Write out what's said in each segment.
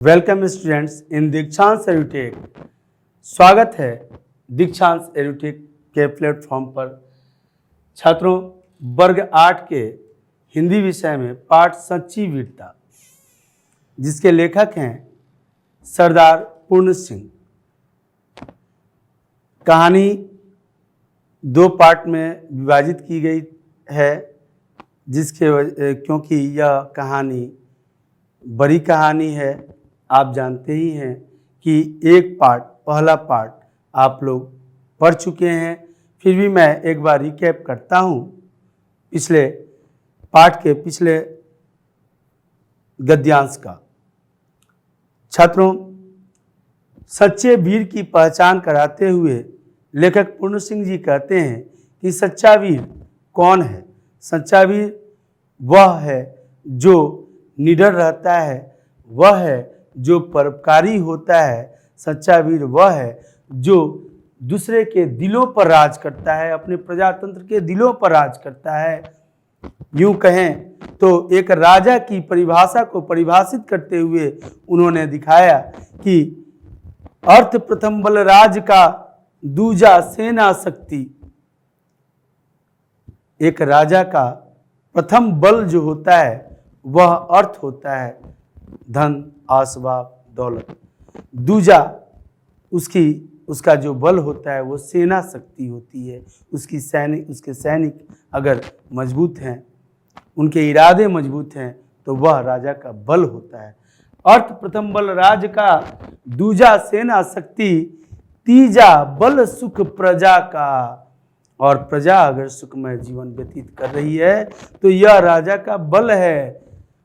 Welcome students in दीक्षांत edutech. स्वागत है दीक्षांत एडुटेक के प्लेटफॉर्म पर। छात्रों, वर्ग 8 के हिंदी विषय में पाठ सच्ची वीरता, जिसके लेखक हैं सरदार पूर्ण सिंह। कहानी दो पार्ट में विभाजित की गई है, क्योंकि यह कहानी बड़ी कहानी है। आप जानते ही हैं कि पहला पार्ट आप लोग पढ़ चुके हैं, फिर भी मैं एक बार रिकैप करता हूँ पिछले पार्ट के पिछले गद्यांश का। छात्रों, सच्चे वीर की पहचान कराते हुए लेखक पूर्ण सिंह जी कहते हैं कि सच्चा वीर कौन है। सच्चा वीर वह है जो निडर रहता है, वह है जो परोपकारी होता है। सच्चा वीर वह है जो दूसरे के दिलों पर राज करता है, अपने प्रजातंत्र के दिलों पर राज करता है। यूं कहें तो एक राजा की परिभाषा को परिभाषित करते हुए उन्होंने दिखाया कि अर्थ प्रथम बल राज का, दूजा सेना शक्ति। एक राजा का प्रथम बल जो होता है वह अर्थ होता है, धन, आसबाब, दौलत। दूजा उसका जो बल होता है वो सेना शक्ति होती है। उसके सैनिक अगर मजबूत हैं, उनके इरादे मजबूत हैं, तो वह राजा का बल होता है। अर्थ प्रथम बल राज का, दूजा सेना शक्ति, तीजा बल सुख प्रजा का। और प्रजा अगर सुखमय जीवन व्यतीत कर रही है तो यह राजा का बल है।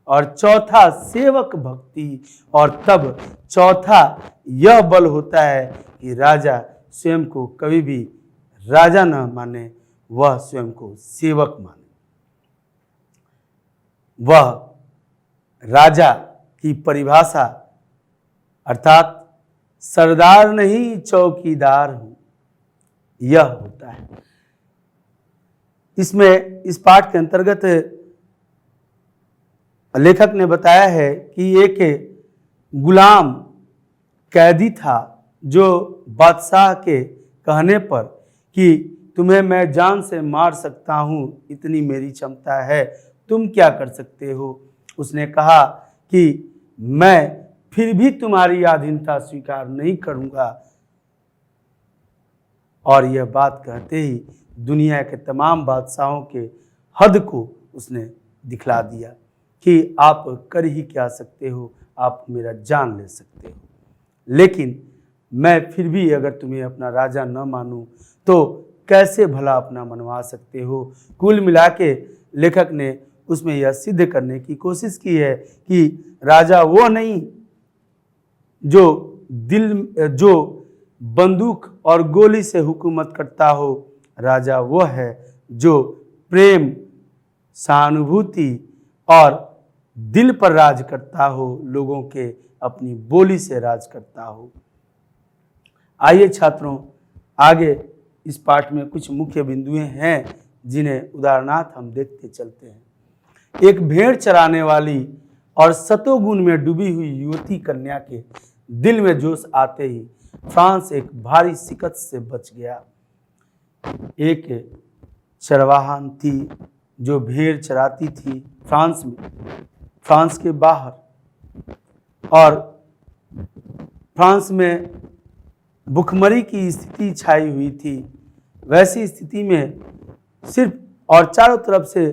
और चौथा सेवक भक्ति, और तब चौथा यह बल होता है कि राजा स्वयं को कभी भी राजा न माने, वह स्वयं को सेवक माने। वह राजा की परिभाषा अर्थात सरदार नहीं चौकीदार हूं, यह होता है। इस पाठ के अंतर्गत लेखक ने बताया है कि एक गुलाम कैदी था जो बादशाह के कहने पर कि तुम्हें मैं जान से मार सकता हूँ, इतनी मेरी क्षमता है, तुम क्या कर सकते हो। उसने कहा कि मैं फिर भी तुम्हारी अधीनता स्वीकार नहीं करूँगा। और यह बात कहते ही दुनिया के तमाम बादशाहों के हद को उसने दिखला दिया कि आप कर ही क्या सकते हो, आप मेरा जान ले सकते हो, लेकिन मैं फिर भी अगर तुम्हें अपना राजा न मानूं तो कैसे भला अपना मनवा सकते हो। कुल मिला के लेखक ने उसमें यह सिद्ध करने की कोशिश की है कि राजा वो नहीं जो बंदूक और गोली से हुकूमत करता हो, राजा वो है जो प्रेम, सहानुभूति और दिल पर राज करता हो, लोगों के अपनी बोली से राज करता हो। आइए छात्रों, आगे इस पाठ में कुछ मुख्य बिंदुएं हैं जिन्हें उदाहरणार्थ हम देखते चलते हैं। एक भेड़ चराने वाली और सतोगुण में डूबी हुई युवती कन्या के दिल में जोश आते ही फ्रांस एक भारी शिकस्त से बच गया। एक चरवाहन थी जो भेड़ चराती थी फ्रांस के बाहर, और फ्रांस में भुखमरी की स्थिति छाई हुई थी। वैसी स्थिति में सिर्फ और चारों तरफ से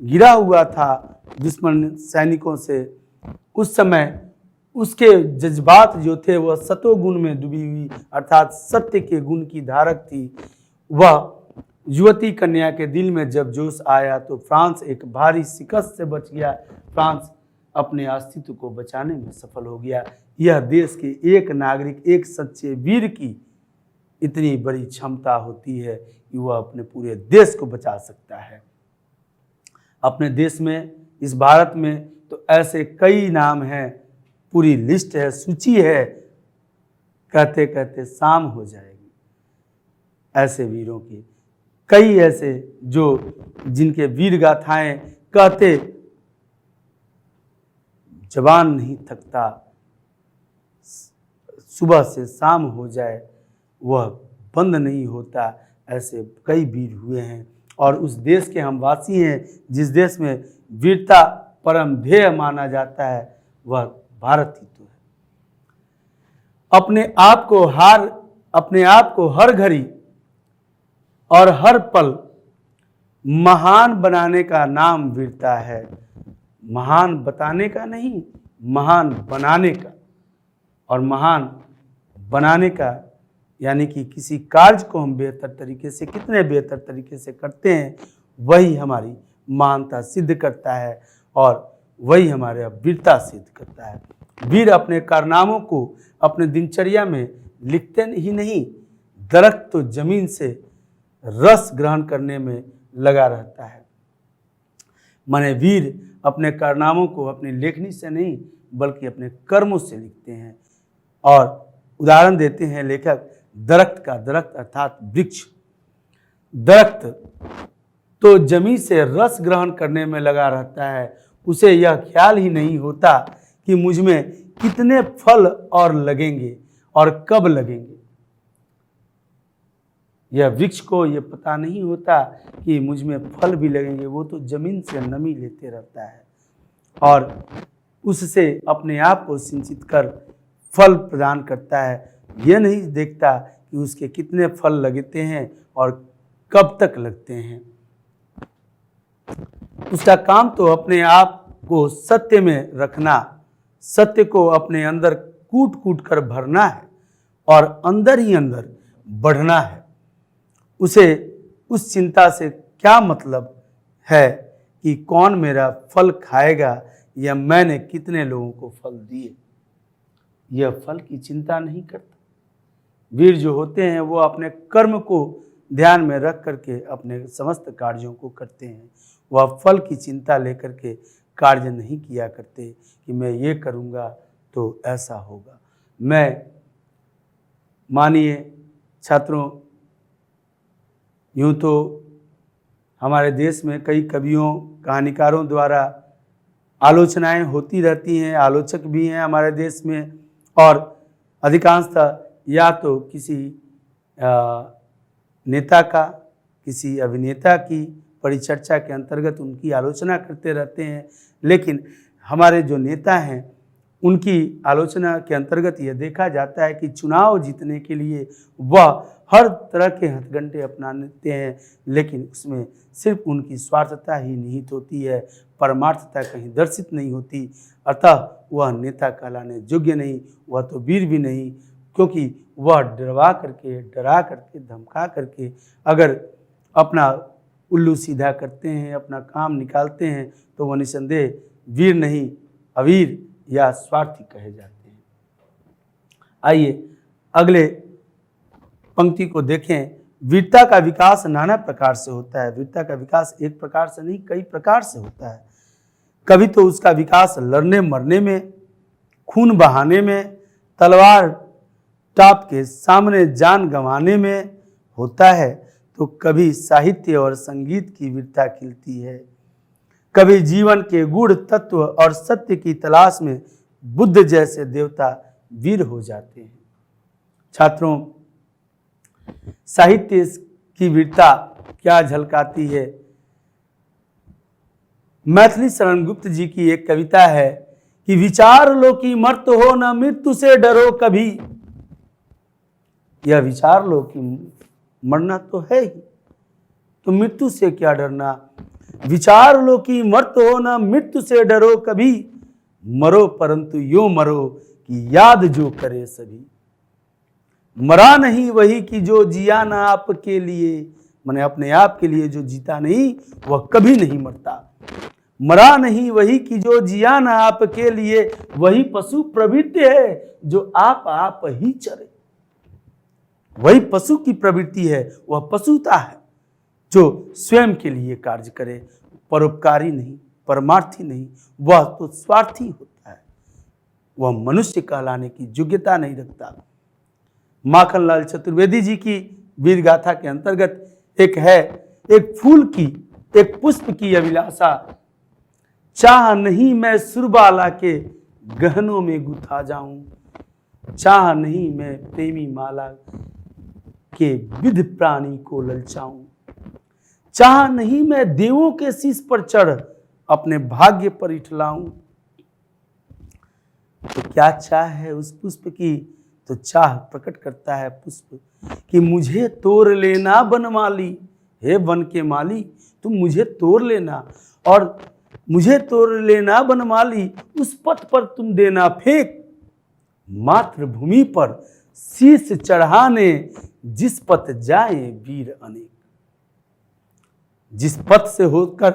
घिरा हुआ था दुश्मन सैनिकों से। उस समय उसके जज्बात जो थे वह सतोगुण में डूबी हुई अर्थात सत्य के गुण की धारक थी। वह युवती कन्या के दिल में जब जोश आया तो फ्रांस एक भारी शिकस्त से बच गया। फ्रांस अपने अस्तित्व को बचाने में सफल हो गया। यह देश के एक नागरिक, एक सच्चे वीर की इतनी बड़ी क्षमता होती है कि वह अपने पूरे देश को बचा सकता है। अपने देश में, इस भारत में तो ऐसे कई नाम हैं, पूरी लिस्ट है, सूची है, कहते कहते शाम हो जाएगी। ऐसे वीरों की कई ऐसे जिनके वीर गाथाएं कहते जबान नहीं थकता, सुबह से शाम हो जाए वह बंद नहीं होता। ऐसे कई वीर हुए हैं और उस देश के हम वासी हैं जिस देश में वीरता परम ध्येय माना जाता है, वह भारत ही तो है। अपने आप को हर घड़ी और हर पल महान बनाने का नाम वीरता है। महान बताने का नहीं, महान बनाने का। और महान बनाने का यानी कि किसी कार्य को हम बेहतर तरीके से, कितने बेहतर तरीके से करते हैं, वही हमारी महानता सिद्ध करता है और वही हमारे वीरता सिद्ध करता है। वीर अपने कारनामों को अपने दिनचर्या में लिखते ही नहीं, दरख्त तो जमीन से रस ग्रहण करने में लगा रहता है। माने वीर अपने कारनामों को अपनी लेखनी से नहीं बल्कि अपने कर्मों से लिखते हैं। और उदाहरण देते हैं लेखक दरख्त का। दरख्त अर्थात वृक्ष। दरख्त तो जमीन से रस ग्रहण करने में लगा रहता है, उसे यह ख्याल ही नहीं होता कि मुझ में कितने फल और लगेंगे और कब लगेंगे। यह वृक्ष को यह पता नहीं होता कि मुझ में फल भी लगेंगे, वो तो जमीन से नमी लेते रहता है और उससे अपने आप को सिंचित कर फल प्रदान करता है। यह नहीं देखता कि उसके कितने फल लगते हैं और कब तक लगते हैं। उसका काम तो अपने आप को सत्य में रखना, सत्य को अपने अंदर कूट कूट कर भरना है और अंदर ही अंदर बढ़ना है। उसे उस चिंता से क्या मतलब है कि कौन मेरा फल खाएगा या मैंने कितने लोगों को फल दिए। यह फल की चिंता नहीं करता। वीर जो होते हैं वो अपने कर्म को ध्यान में रख करके अपने समस्त कार्यों को करते हैं। वह फल की चिंता लेकर के कार्य नहीं किया करते कि मैं ये करूँगा तो ऐसा होगा। मैं मानिए छात्रों, यूँ तो हमारे देश में कई कवियों कहानीकारों द्वारा आलोचनाएं होती रहती हैं, आलोचक भी हैं हमारे देश में और अधिकांशतः या तो किसी नेता का, किसी अभिनेता की परिचर्चा के अंतर्गत उनकी आलोचना करते रहते हैं। लेकिन हमारे जो नेता हैं उनकी आलोचना के अंतर्गत यह देखा जाता है कि चुनाव जीतने के लिए वह हर तरह के हथकंडे अपनाते हैं, लेकिन उसमें सिर्फ उनकी स्वार्थता ही निहित होती है, परमार्थता कहीं दर्शित नहीं होती। अतः वह नेता कहलाने योग्य नहीं, वह तो वीर भी नहीं, क्योंकि वह डरा करके धमका करके अगर अपना उल्लू सीधा करते हैं, अपना काम निकालते हैं, तो वह निसंदेह वीर नहीं, अवीर या स्वार्थी कहे जाते हैं। आइए अगले पंक्ति को देखें। वीरता का विकास नाना प्रकार से होता है। वीरता का विकास एक प्रकार से नहीं, कई प्रकार से होता है। कभी तो उसका विकास लड़ने मरने में, खून बहाने में, तलवार टाप के सामने जान गंवाने में होता है, तो कभी साहित्य और संगीत की वीरता खिलती है। कभी जीवन के गूढ़ तत्व और सत्य की तलाश में बुद्ध जैसे देवता वीर हो जाते हैं। छात्रों, साहित्य की वीरता क्या झलकाती है। मैथिली शरण गुप्त जी की एक कविता है कि विचार लो कि मर्त हो न मृत्यु से डरो कभी। यह विचार लो कि मरना तो है ही, तो मृत्यु से क्या डरना। विचार लो कि मर्त हो न मृत्यु से डरो कभी, मरो परंतु यो मरो कि याद जो करे सभी। मरा नहीं वही कि जो जिया ना आपके लिए, माने अपने आप के लिए जो जीता नहीं वह कभी नहीं मरता। मरा नहीं वही कि जो जिया ना आपके लिए, वही पशु प्रवृत्ति है जो आप ही चरे। वही पशु की प्रवृत्ति है, वह पशुता है जो स्वयं के लिए कार्य करे, परोपकारी नहीं, परमार्थी नहीं, वह तो स्वार्थी होता है। वह मनुष्य कहलाने की योग्यता नहीं रखता। माखनलाल चतुर्वेदी जी की वीर गाथा के अंतर्गत एक फूल की, एक पुष्प की अभिलाषा, चाह नहीं मैं सुरबाला के गहनों में गुथा जाऊं। चाह नहीं मैं प्रेमी माला के विध प्राणी को ललचाऊं। चाह नहीं मैं देवों के शीश पर चढ़ अपने भाग्य पर इठलाऊं। तो क्या चाह है उस पुष्प की? तो चाह प्रकट करता है पुष्प कि मुझे तोड़ लेना बनमाली, हे वन के माली तुम मुझे तोड़ लेना, और मुझे तोड़ लेना बनमाली, उस पथ पर तुम देना फेंक, मातृभूमि पर शीश चढ़ाने जिस पथ जाए वीर अनेक। जिस पथ से होकर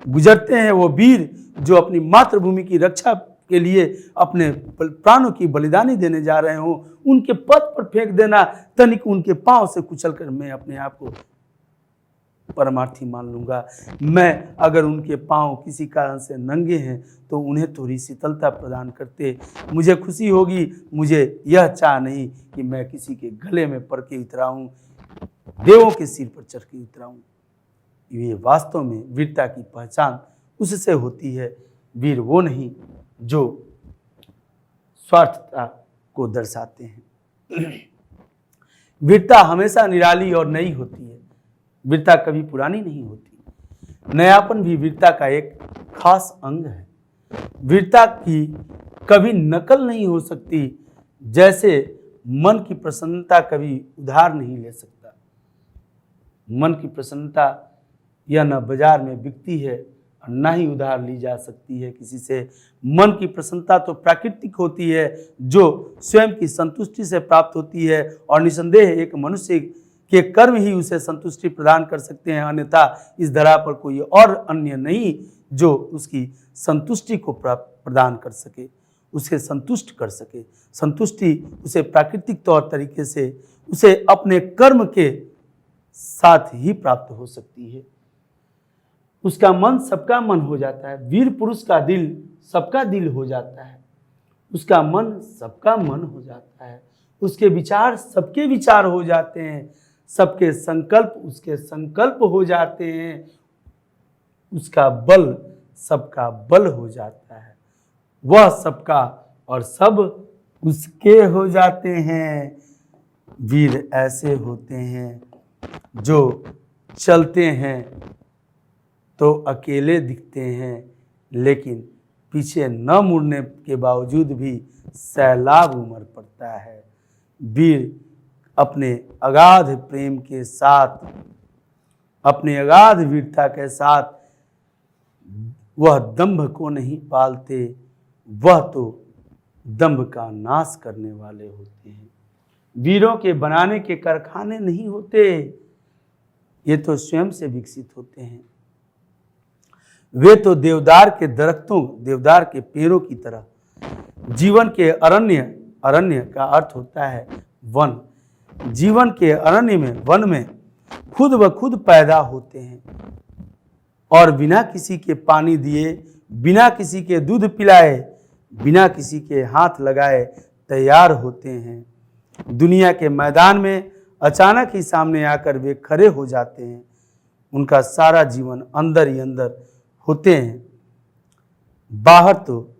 गुजरते हैं वो वीर जो अपनी मातृभूमि की रक्षा के लिए अपने प्राणों की बलिदानी देने जा रहे हो, उनके पथ पर फेंक देना, तनिक उनके पांव से कुचल कर मैं अपने आप को परमार्थी मान लूंगा। मैं अगर उनके पांव किसी कारण से नंगे हैं तो उन्हें थोड़ी शीतलता प्रदान करते मुझे खुशी होगी। मुझे यह चाह नहीं कि मैं किसी के गले में पड़ के उतराऊं, देवों के सिर पर चढ़ के उतराऊं। ये वास्तव में वीरता की पहचान उससे होती है। वीर वो नहीं जो स्वार्थता को दर्शाते हैं। वीरता हमेशा निराली और नई होती है। वीरता कभी पुरानी नहीं होती। नयापन भी वीरता का एक खास अंग है। वीरता की कभी नकल नहीं हो सकती, जैसे मन की प्रसन्नता कभी उधार नहीं ले सकता। मन की प्रसन्नता यह न बाजार में बिकती है और न ही उधार ली जा सकती है किसी से। मन की प्रसन्नता तो प्राकृतिक होती है जो स्वयं की संतुष्टि से प्राप्त होती है, और निसंदेह एक मनुष्य के कर्म ही उसे संतुष्टि प्रदान कर सकते हैं, अन्यथा इस धरा पर कोई और अन्य नहीं जो उसकी संतुष्टि को प्रदान कर सके, उसे संतुष्ट कर सके। संतुष्टि उसे प्राकृतिक तौर तरीके से उसे अपने कर्म के साथ ही प्राप्त हो सकती है। उसका मन सबका मन हो जाता है। वीर पुरुष का दिल सबका दिल हो जाता है। उसका मन सबका मन हो जाता है। उसके विचार सबके विचार हो जाते हैं। सबके संकल्प उसके संकल्प हो जाते हैं। उसका बल सबका बल हो जाता है। वह सबका और सब उसके हो जाते हैं। वीर ऐसे होते हैं जो चलते हैं तो अकेले दिखते हैं, लेकिन पीछे न मुड़ने के बावजूद भी सैलाब उमड़ पड़ता है। वीर अपने अगाध प्रेम के साथ, अपने अगाध वीरता के साथ वह दंभ को नहीं पालते, वह तो दंभ का नाश करने वाले होते हैं। वीरों के बनाने के कारखाने नहीं होते, ये तो स्वयं से विकसित होते हैं। वे तो देवदार के दरख्तों, देवदार के पेड़ों की तरह जीवन के अरण्य, अरण्य का अर्थ होता है वन, जीवन के अरण्य में, वन में खुद ब खुद पैदा होते हैं और बिना किसी के पानी दिए, बिना किसी के दूध पिलाए, बिना किसी के हाथ लगाए तैयार होते हैं। दुनिया के मैदान में अचानक ही सामने आकर वे खड़े हो जाते हैं। उनका सारा जीवन अंदर ही अंदर होते हैं। बाहर तो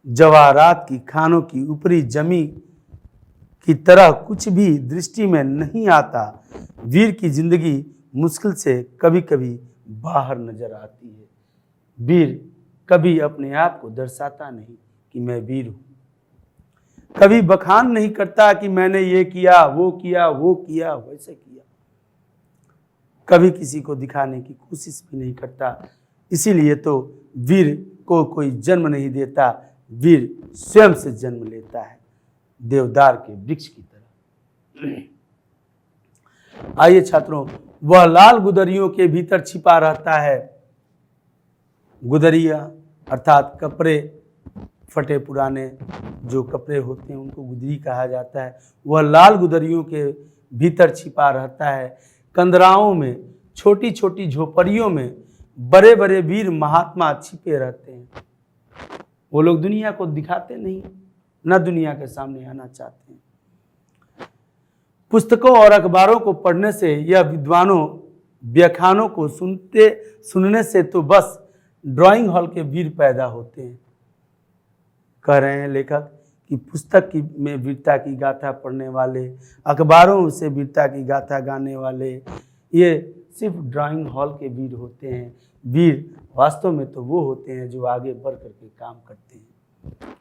जवाहरात की खानों की ऊपरी जमी की तरह कुछ भी दृष्टि में नहीं आता। वीर की जिंदगी मुश्किल से कभी कभी बाहर नजर आती है। वीर कभी अपने आप को दर्शाता नहीं कि मैं वीर हूं, कभी बखान नहीं करता कि मैंने ये किया, वो किया, वो किया, वैसे किया, कभी किसी को दिखाने की कोशिश भी नहीं करता। इसीलिए तो वीर को कोई जन्म नहीं देता, वीर स्वयं से जन्म लेता है, देवदार के वृक्ष की तरह। आइए छात्रों, वह लाल गुदरियों के भीतर छिपा रहता है। गुदरिया अर्थात कपड़े, फटे पुराने जो कपड़े होते हैं उनको गुदरी कहा जाता है। वह लाल गुदरियों के भीतर छिपा रहता है। कंदराओं में, छोटी छोटी झोपड़ियों में बड़े बड़े वीर महात्मा छिपे रहते हैं। वो लोग दुनिया को दिखाते नहीं, न दुनिया के सामने आना चाहते हैं। पुस्तकों और अखबारों को पढ़ने से या विद्वानों व्याख्यानों को सुनने से तो बस ड्राइंग हॉल के वीर पैदा होते हैं। कह रहे हैं लेखक कि पुस्तक की में वीरता की गाथा पढ़ने वाले, अखबारों से वीरता की गाथा गाने वाले, ये सिर्फ ड्राइंग हॉल के वीर होते हैं। वीर वास्तव में तो वो होते हैं जो आगे बढ़ करके काम करते हैं।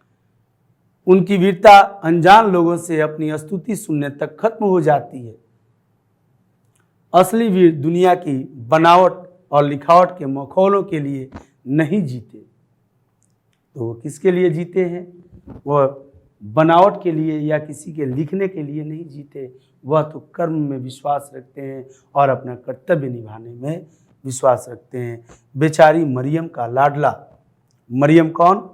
उनकी वीरता अनजान लोगों से अपनी स्तुति सुनने तक खत्म हो जाती है। असली वीर दुनिया की बनावट और लिखावट के मखौलों के लिए नहीं जीते, तो वो किसके लिए जीते हैं? वह बनावट के लिए या किसी के लिखने के लिए नहीं जीते, वह तो कर्म में विश्वास रखते हैं और अपना कर्तव्य निभाने में विश्वास रखते हैं। बेचारी मरियम का लाडला, मरियम कौन?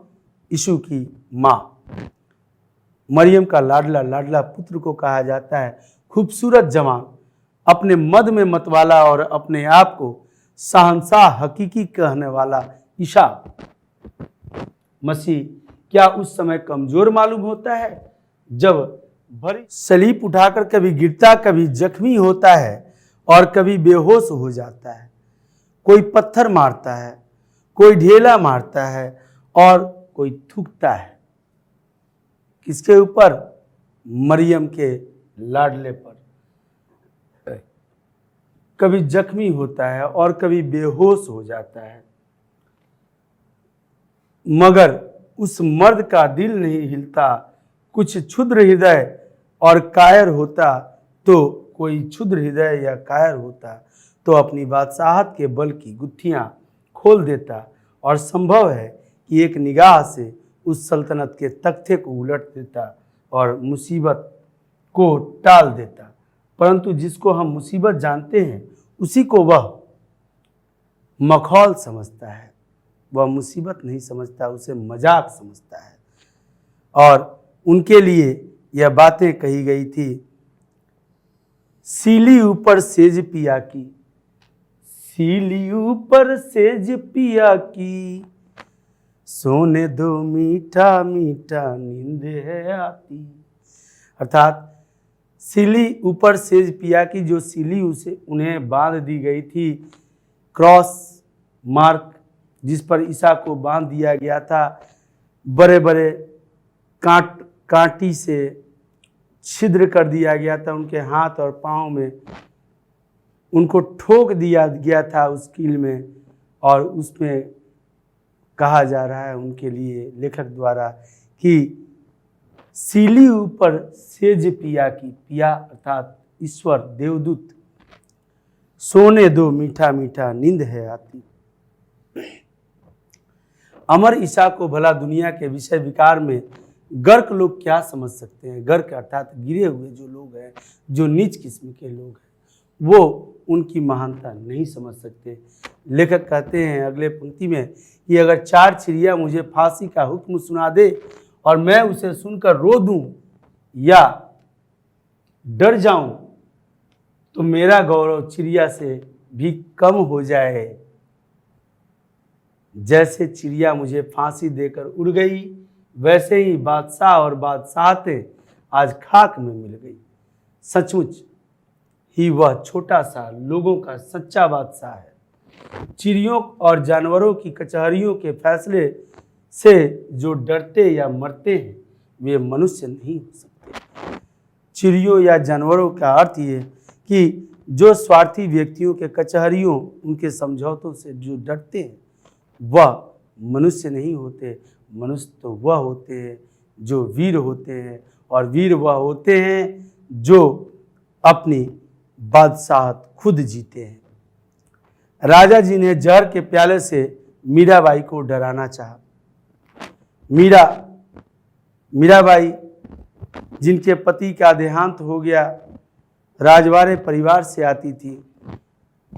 यीशु की माँ। मरियम का लाडला, लाडला पुत्र को कहा जाता है। खूबसूरत जवान, अपने मद में मतवाला और अपने आप को शहंशाह हकीकी कहने वाला ईसा मसीह क्या उस समय कमजोर मालूम होता है जब भरी सलीब उठाकर कभी गिरता, कभी जख्मी होता है और कभी बेहोश हो जाता है। कोई पत्थर मारता है, कोई ढेला मारता है और कोई थूकता है। किसके ऊपर? मरियम के लाडले पर। कभी जख्मी होता है और कभी बेहोश हो जाता है, मगर उस मर्द का दिल नहीं हिलता। कुछ क्षुद्र हृदय और कायर होता तो कोई क्षुद्र हृदय या कायर होता तो अपनी बादशाहत के बल की गुत्थियां खोल देता और संभव है कि एक निगाह से उस सल्तनत के तख्ते को उलट देता और मुसीबत को टाल देता। परंतु जिसको हम मुसीबत जानते हैं उसी को वह मखौल समझता है। वह मुसीबत नहीं समझता, उसे मजाक समझता है। और उनके लिए यह बातें कही गई थी, सीली ऊपर सेज पिया की, सीली ऊपर सेज पिया की, सोने दो मीठा मीठा नींद है आती। अर्थात सीली ऊपर सेज पिया की, जो सीली उसे उन्हें बांध दी गई थी, क्रॉस मार्क जिस पर ईसा को बांध दिया गया था, बड़े बड़े कांटी से छिद्र कर दिया गया था उनके हाथ और पाँव में, उनको ठोक दिया गया था उस कील में। और उसमें कहा जा रहा है उनके लिए लेखक द्वारा कि सीली ऊपर सेज पिया की, पिया अर्थात ईश्वर देवदूत, सोने दो मीठा मीठा नींद है आती। अमर ईसा को भला दुनिया के विषय विकार में गर्क लोग क्या समझ सकते हैं? गर्क अर्थात गिरे हुए जो लोग हैं, जो नीच किस्म के लोग हैं, वो उनकी महानता नहीं समझ सकते। लेखक कहते हैं अगले पंक्ति में कि अगर 4 चिड़िया मुझे फांसी का हुक्म सुना दे और मैं उसे सुनकर रो दूं या डर जाऊं तो मेरा गौरव चिड़िया से भी कम हो जाए। जैसे चिड़िया मुझे फांसी देकर उड़ गई, वैसे ही बादशाह और बादशाहतें आज खाक में मिल गई। सचमुच ही वह छोटा सा लोगों का सच्चा बादशाह है। चिड़ियों और जानवरों की कचहरियों के फैसले से जो डरते या मरते हैं, वे मनुष्य नहीं हो सकते। चिड़ियों या जानवरों का अर्थ ये कि जो स्वार्थी व्यक्तियों के कचहरियों, उनके समझौतों से जो डरते हैं, वह मनुष्य नहीं होते। मनुष्य तो वह होते हैं जो वीर होते हैं, और वीर वह होते हैं जो अपनी बादशाहत खुद जीते हैं। राजा जी ने जहर के प्याले से मीराबाई को डराना चाहा। मीराबाई जिनके पति का देहांत हो गया, राजवाड़े परिवार से आती थी,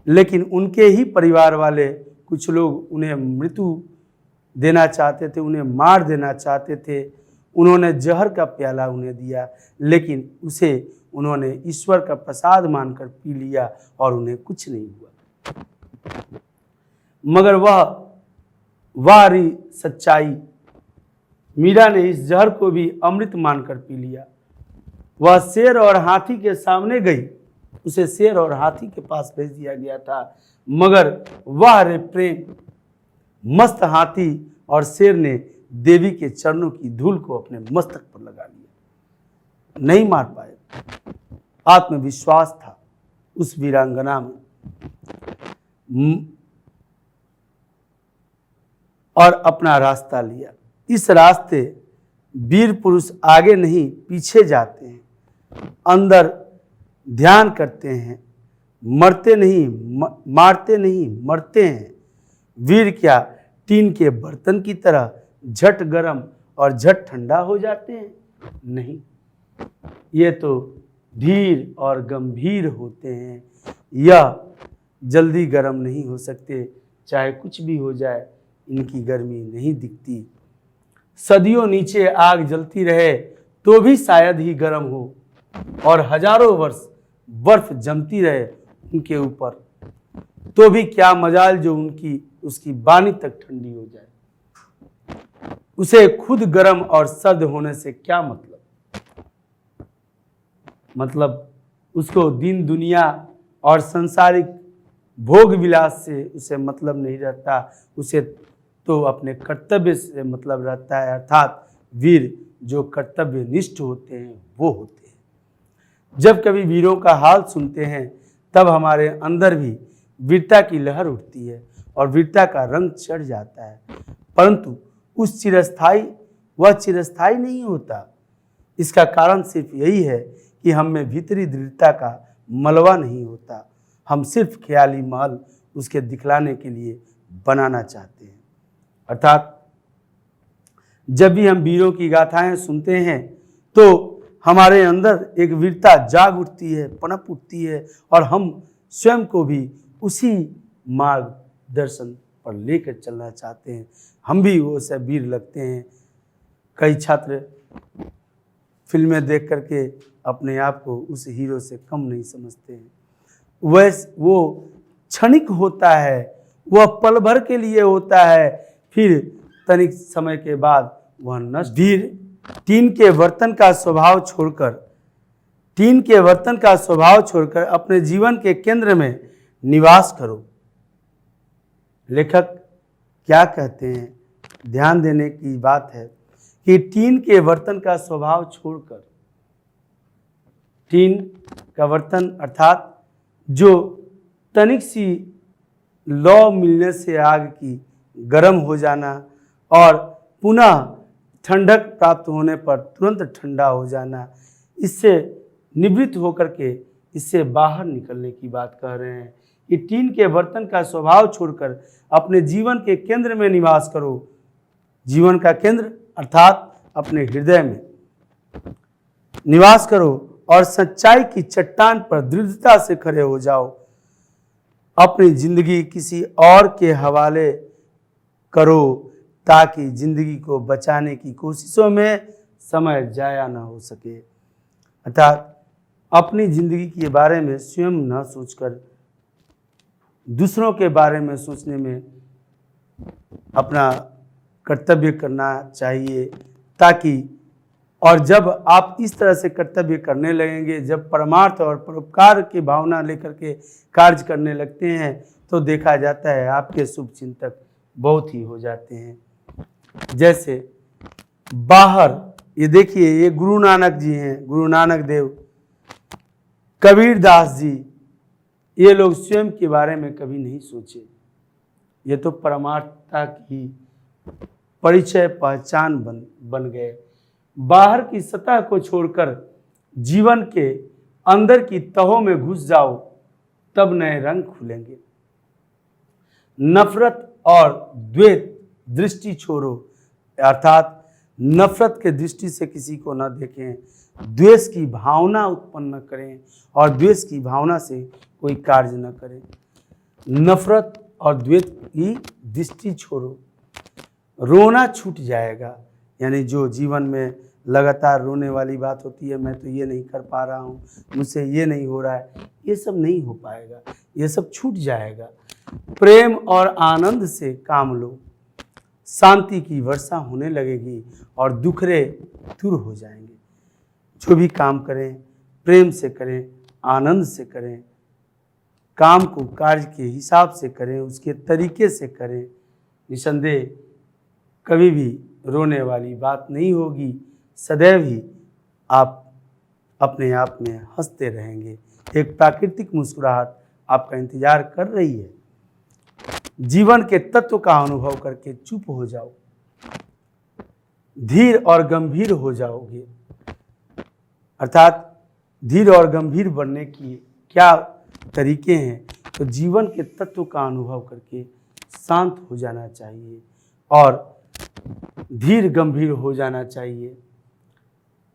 लेकिन उनके ही परिवार वाले कुछ लोग उन्हें मृत्यु देना चाहते थे, उन्हें मार देना चाहते थे। उन्होंने जहर का प्याला उन्हें दिया, लेकिन उसे उन्होंने ईश्वर का प्रसाद मानकर पी लिया और उन्हें कुछ नहीं हुआ। मगर वह रही सच्चाई, मीरा ने इस जहर को भी अमृत मानकर पी लिया। वह शेर और हाथी के सामने गई, उसे शेर और हाथी के पास भेज दिया गया था, मगर वह रे प्रेम, मस्त हाथी और शेर ने देवी के चरणों की धूल को अपने मस्तक पर लगा लिया। नहीं मार पाए। आत्मविश्वास था उस वीरांगना में और अपना रास्ता लिया। इस रास्ते वीर पुरुष आगे नहीं पीछे जाते हैं, अंदर ध्यान करते हैं, मरते नहीं मारते नहीं मरते हैं। वीर क्या टीन के बर्तन की तरह झट गरम और झट ठंडा हो जाते हैं? नहीं, ये तो धीर और गंभीर होते हैं। यह जल्दी गर्म नहीं हो सकते, चाहे कुछ भी हो जाए इनकी गर्मी नहीं दिखती। सदियों नीचे आग जलती रहे तो भी शायद ही गर्म हो, और हजारों वर्ष बर्फ जमती रहे उनके ऊपर तो भी क्या मजाल जो उसकी बानी तक ठंडी हो जाए। उसे खुद गर्म और सर्द होने से क्या मतलब उसको दीन दुनिया और सांसारिक भोग विलास से उसे मतलब नहीं रहता, उसे तो अपने कर्तव्य से मतलब रहता है। अर्थात वीर जो कर्तव्य निष्ठ होते हैं वो होते हैं। जब कभी वीरों का हाल सुनते हैं तब हमारे अंदर भी वीरता की लहर उठती है और वीरता का रंग चढ़ जाता है, परंतु वह चिरस्थायी नहीं होता। इसका कारण सिर्फ यही है कि हम में भीतरी दृढ़ता का मलबा नहीं होता। हम सिर्फ ख्याली महल उसके दिखलाने के लिए बनाना चाहते हैं। अर्थात जब भी हम वीरों की गाथाएं सुनते हैं तो हमारे अंदर एक वीरता जाग उठती है, पनप उठती है, और हम स्वयं को भी उसी मार्गदर्शन पर लेकर चलना चाहते हैं। हम भी वो से वीर लगते हैं। कई छात्र फिल्में देख करके अपने आप को उस हीरो से कम नहीं समझते हैं। वो क्षणिक होता है, वह पल भर के लिए होता है, फिर तनिक समय के बाद वह नष्ट। वीर टीन के बर्तन का स्वभाव छोड़कर अपने जीवन के केंद्र में निवास करो। लेखक क्या कहते हैं, ध्यान देने की बात है कि टीन के बर्तन का स्वभाव छोड़कर, टीन का बर्तन अर्थात जो तनिक सी लौ मिलने से आग की गर्म हो जाना और पुनः ठंडक प्राप्त होने पर तुरंत ठंडा हो जाना, इससे निवृत्त होकर के इससे बाहर निकलने की बात कह रहे हैं कि टीन के बर्तन का स्वभाव छोड़कर अपने जीवन के केंद्र में निवास करो। जीवन का केंद्र अर्थात अपने हृदय में निवास करो और सच्चाई की चट्टान पर दृढ़ता से खड़े हो जाओ। अपनी जिंदगी किसी और के हवाले करो ताकि जिंदगी को बचाने की कोशिशों में समय जाया ना हो सके। अर्थात अपनी जिंदगी के बारे में स्वयं न सोचकर दूसरों के बारे में सोचने में अपना कर्तव्य करना चाहिए, ताकि और जब आप इस तरह से कर्तव्य करने लगेंगे, जब परमार्थ और परोपकार की भावना लेकर के कार्य करने लगते हैं तो देखा जाता है आपके शुभ चिंतक बहुत ही हो जाते हैं। जैसे बाहर ये देखिए, ये गुरु नानक जी हैं, गुरु नानक देव, कबीर दास जी, ये लोग स्वयं के बारे में कभी नहीं सोचे। ये तो परमार्थता की परिचय पहचान बन गए। बाहर की सतह को छोड़कर जीवन के अंदर की तहों में घुस जाओ, तब नए रंग खुलेंगे। नफरत और द्वेष दृष्टि छोड़ो, अर्थात नफरत के दृष्टि से किसी को न देखें, द्वेष की भावना उत्पन्न न करें और द्वेष की भावना से कोई कार्य न करें। नफरत और द्वेष की दृष्टि छोड़ो, रोना छूट जाएगा। यानी जो जीवन में लगातार रोने वाली बात होती है, मैं तो ये नहीं कर पा रहा हूँ, मुझसे ये नहीं हो रहा है, ये सब नहीं हो पाएगा, ये सब छूट जाएगा। प्रेम और आनंद से काम लो, शांति की वर्षा होने लगेगी और दुखरे दूर हो जाएंगे। जो भी काम करें प्रेम से करें, आनंद से करें, काम को कार्य के हिसाब से करें, उसके तरीके से करें। निसंदेह कभी भी रोने वाली बात नहीं होगी, सदैव ही आप अपने आप में हंसते रहेंगे। एक प्राकृतिक मुस्कुराहट आपका इंतजार कर रही है। जीवन के तत्व का अनुभव करके चुप हो जाओ, धीर और गंभीर हो जाओगे। अर्थात धीर और गंभीर बनने की क्या तरीके हैं? तो जीवन के तत्व का अनुभव करके शांत हो जाना चाहिए और धीर गंभीर हो जाना चाहिए।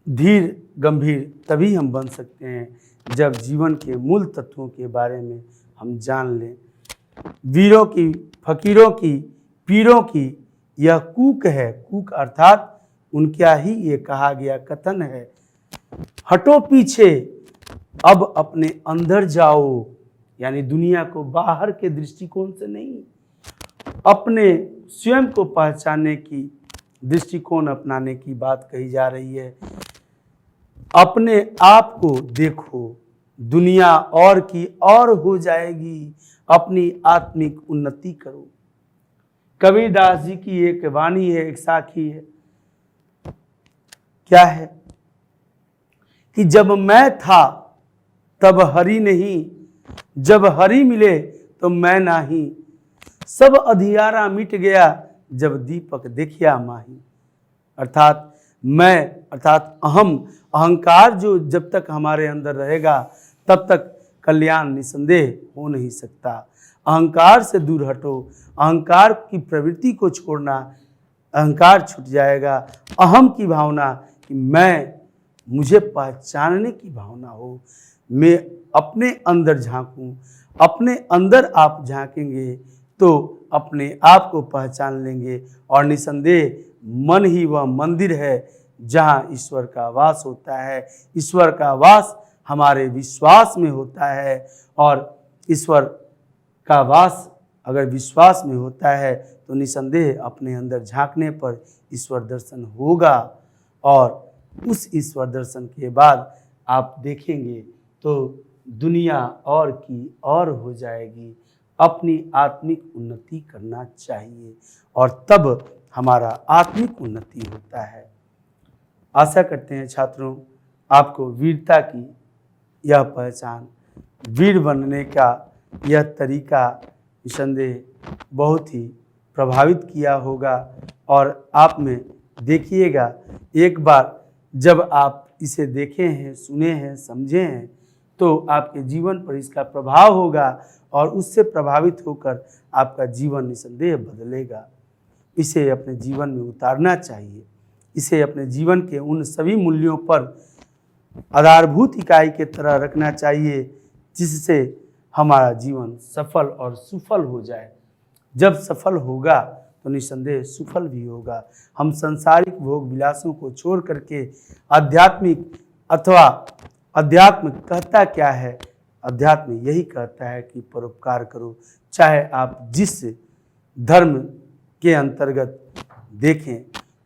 धीर गंभीर तभी हम बन सकते हैं जब जीवन के मूल तत्वों के बारे में हम जान लें। वीरों की, फकीरों की, पीरों की यह कूक है। कूक अर्थात उनका ही ये कहा गया कथन है, हटो पीछे, अब अपने अंदर जाओ। यानी दुनिया को बाहर के दृष्टिकोण से नहीं, अपने स्वयं को पहचानने की दृष्टिकोण अपनाने की बात कही जा रही है। अपने आप को देखो, दुनिया और की और हो जाएगी। अपनी आत्मिक उन्नति करो। कबीरदास जी की एक वाणी है, एक साखी है। क्या है कि जब मैं था तब हरि नहीं, जब हरि मिले तो मैं नाही, सब अधियारा मिट गया जब दीपक देखिया माही। अर्थात मैं, अर्थात अहम, अहंकार जो जब तक हमारे अंदर रहेगा तब तक कल्याण निसंदेह हो नहीं सकता। अहंकार से दूर हटो, अहंकार की प्रवृत्ति को छोड़ना, अहंकार छूट जाएगा। अहम की भावना कि मैं, मुझे पहचानने की भावना हो, मैं अपने अंदर झांकूं। अपने अंदर आप झांकेंगे तो अपने आप को पहचान लेंगे और निसंदेह मन ही वह मंदिर है जहाँ ईश्वर का वास होता है। ईश्वर का वास हमारे विश्वास में होता है और ईश्वर का वास अगर विश्वास में होता है तो निसंदेह अपने अंदर झांकने पर ईश्वर दर्शन होगा और उस ईश्वर दर्शन के बाद आप देखेंगे तो दुनिया और की और हो जाएगी। अपनी आत्मिक उन्नति करना चाहिए और तब हमारा आत्मिक उन्नति होता है। आशा करते हैं छात्रों, आपको वीरता की यह पहचान, वीर बनने का यह तरीका निसंदेह बहुत ही प्रभावित किया होगा और आप में देखिएगा, एक बार जब आप इसे देखे हैं, सुने हैं, समझे हैं तो आपके जीवन पर इसका प्रभाव होगा और उससे प्रभावित होकर आपका जीवन निसंदेह बदलेगा। इसे अपने जीवन में उतारना चाहिए। इसे अपने जीवन के उन सभी मूल्यों पर आधारभूत इकाई के तरह रखना चाहिए जिससे हमारा जीवन सफल और सुफल हो जाए। जब सफल होगा तो निसंदेह सुफल भी होगा। हम सांसारिक भोग विलासों को छोड़ करके आध्यात्मिक, अथवा अध्यात्म कहता क्या है? अध्यात्म यही कहता है कि परोपकार करो। चाहे आप जिस धर्म के अंतर्गत देखें,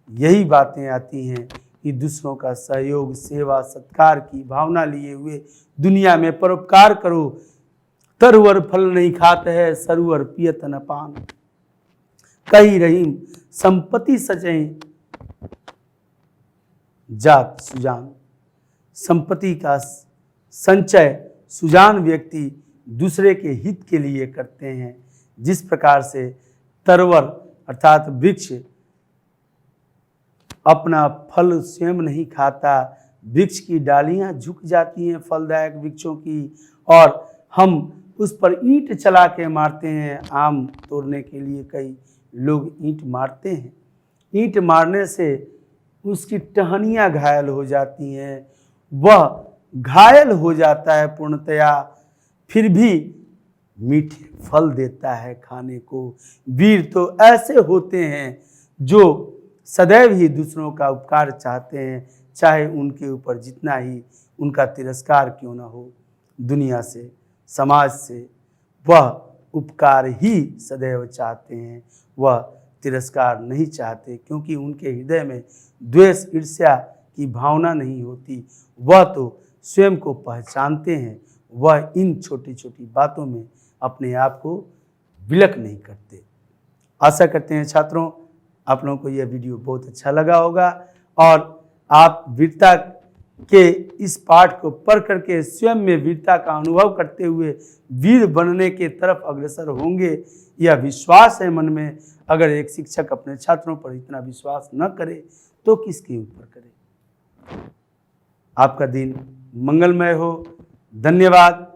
यही बातें आती हैं कि दूसरों का सहयोग, सेवा, सत्कार की भावना लिए हुए दुनिया में परोपकार करो। तरुवर फल नहीं खाते है, सरुवर पियत न पान। कही रहीम संपत्ति सचै जात सुजान। संपत्ति का संचय सुजान व्यक्ति दूसरे के हित के लिए करते हैं। जिस प्रकार से तरवर अर्थात वृक्ष अपना फल स्वयं नहीं खाता, वृक्ष की डालियां झुक जाती हैं फलदायक वृक्षों की, और हम उस पर ईंट चला के मारते हैं। आम तोड़ने के लिए कई लोग ईंट मारते हैं। ईंट मारने से उसकी टहनियाँ घायल हो जाती हैं, वह घायल हो जाता है पूर्णतया, फिर भी मीठे फल देता है खाने को। वीर तो ऐसे होते हैं जो सदैव ही दूसरों का उपकार चाहते हैं, चाहे उनके ऊपर जितना ही उनका तिरस्कार क्यों न हो। दुनिया से, समाज से वह उपकार ही सदैव चाहते हैं, वह तिरस्कार नहीं चाहते, क्योंकि उनके हृदय में द्वेष, ईर्ष्या की भावना नहीं होती। वह तो स्वयं को पहचानते हैं, वह इन छोटी छोटी बातों में अपने आप को विलक नहीं करते। आशा करते हैं छात्रों, आप लोगों को यह वीडियो बहुत अच्छा लगा होगा और आप वीरता के इस पाठ को पढ़ करके स्वयं में वीरता का अनुभव करते हुए वीर बनने के तरफ अग्रसर होंगे, यह विश्वास है मन में। अगर एक शिक्षक अपने छात्रों पर इतना विश्वास न करे तो किसके ऊपर करे। आपका दिन मंगलमय हो। धन्यवाद।